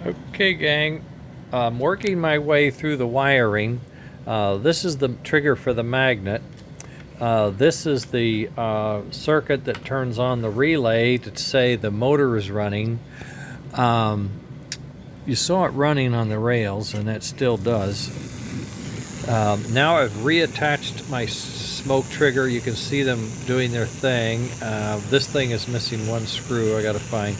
Okay, gang, I'm working my way through the wiring. This is the trigger for the magnet. This is the circuit that turns on the relay to say the motor is running. Um, you saw it running on the rails, and it still does. Now I've reattached my smoke trigger. You can see them doing their thing. This thing is missing one screw I gotta find.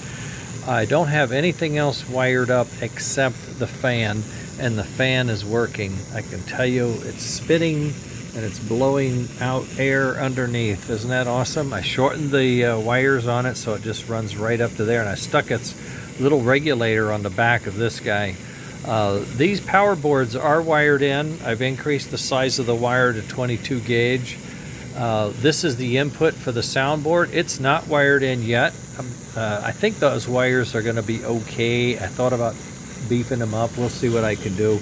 I don't have anything else wired up except the fan, and the fan is working. I can tell you it's spinning and it's blowing out air underneath. Isn't that awesome? I shortened the wires on it so it just runs right up to there, and I stuck its little regulator on the back of this guy. These power boards are wired in. I've increased the size of the wire to 22 gauge. This is the input for the soundboard. It's not wired in yet. I think those wires are going to be okay. I thought about beefing them up. We'll see what I can do.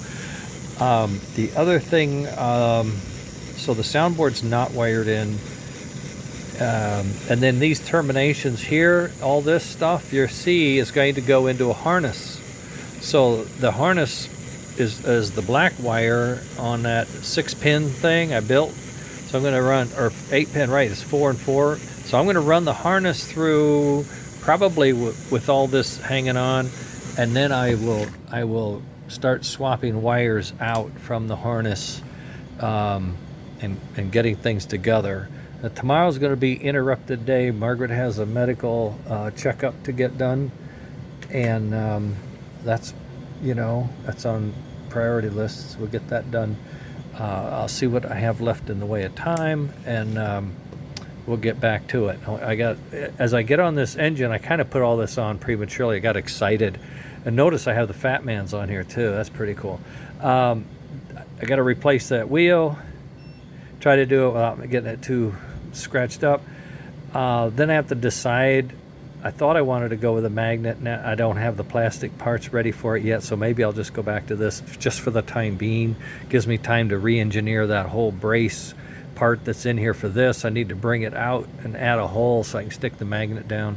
The other thing, so the soundboard's not wired in. And then these terminations here, all this stuff you see is going to go into a harness. So the harness is the black wire on that 6-pin thing I built. So I'm going to run, or 8-pin, right, it's 4 and 4. So I'm going to run the harness through, probably with all this hanging on, and then I will start swapping wires out from the harness, and getting things together. Tomorrow's going to be interrupted day. Margaret has a medical checkup to get done, and that's that's on priority lists. We'll get that done. I'll see what I have left in the way of time, and we'll get back to it. As I get on this engine, I kind of put all this on prematurely. I got excited, and notice I have the Fat Man's on here too. That's pretty cool. I got to replace that wheel. Try to do it without getting it too scratched up. Then I have to decide. I thought I wanted to go with a magnet. Now I don't have the plastic parts ready for it yet, so maybe I'll just go back to this just for the time being. Gives me time to re-engineer that whole brace part that's in here for this. I need to bring it out and add a hole so I can stick the magnet down.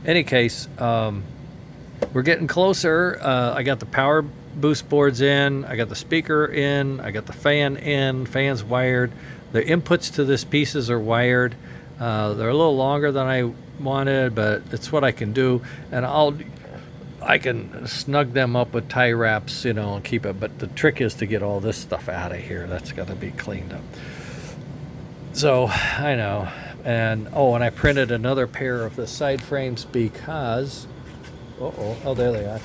Any case, we're getting closer. I got the power boost boards in, I got the speaker in, I got the fan in, fan's wired. The inputs to this pieces are wired. They're a little longer than I wanted, but it's what I can do, and I can snug them up with tie wraps, and keep it. But the trick is to get all this stuff out of here. That's got to be cleaned up. So I know, and I printed another pair of the side frames because there they are.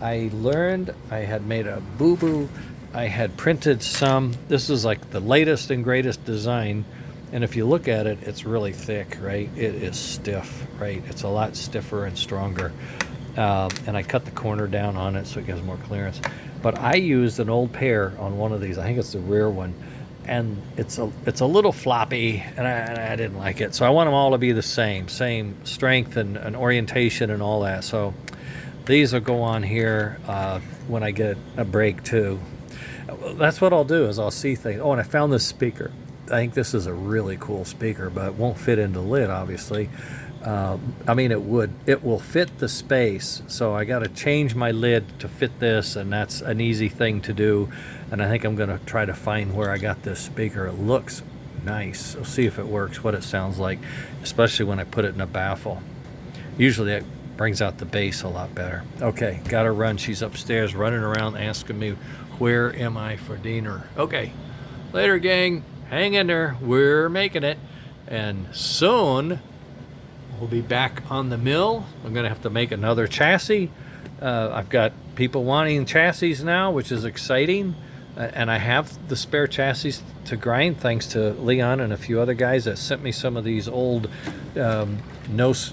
I learned I had made a boo-boo. I had printed some. This is like the latest and greatest design. And if you look at it, it's really thick, right? It is stiff, right? It's a lot stiffer and stronger. And I cut the corner down on it so it gives more clearance. But I used an old pair on one of these. I think it's the rear one. And it's a little floppy, and I didn't like it. So I want them all to be the same strength and orientation and all that. So these will go on here when I get a break too. That's what I'll do, is I'll see things. And I found this speaker. I think this is a really cool speaker, but it won't fit into the lid, obviously. It will fit the space, so I got to change my lid to fit this, and that's an easy thing to do. And I think I'm going to try to find where I got this speaker. It looks nice. We'll see if it works, what it sounds like, especially when I put it in a baffle. Usually it brings out the bass a lot better. Okay, gotta run. She's upstairs running around asking me, where am I for dinner? Okay, later, gang. Hang in there, we're making it, and soon we'll be back on the mill. I'm gonna have to make another chassis. I've got people wanting chassis now, which is exciting, and I have the spare chassis to grind, thanks to Leon and a few other guys that sent me some of these old reverse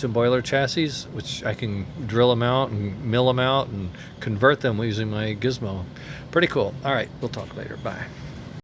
and boiler chassis, which I can drill them out and mill them out and convert them using my gizmo. Pretty cool. All right, we'll talk later. Bye.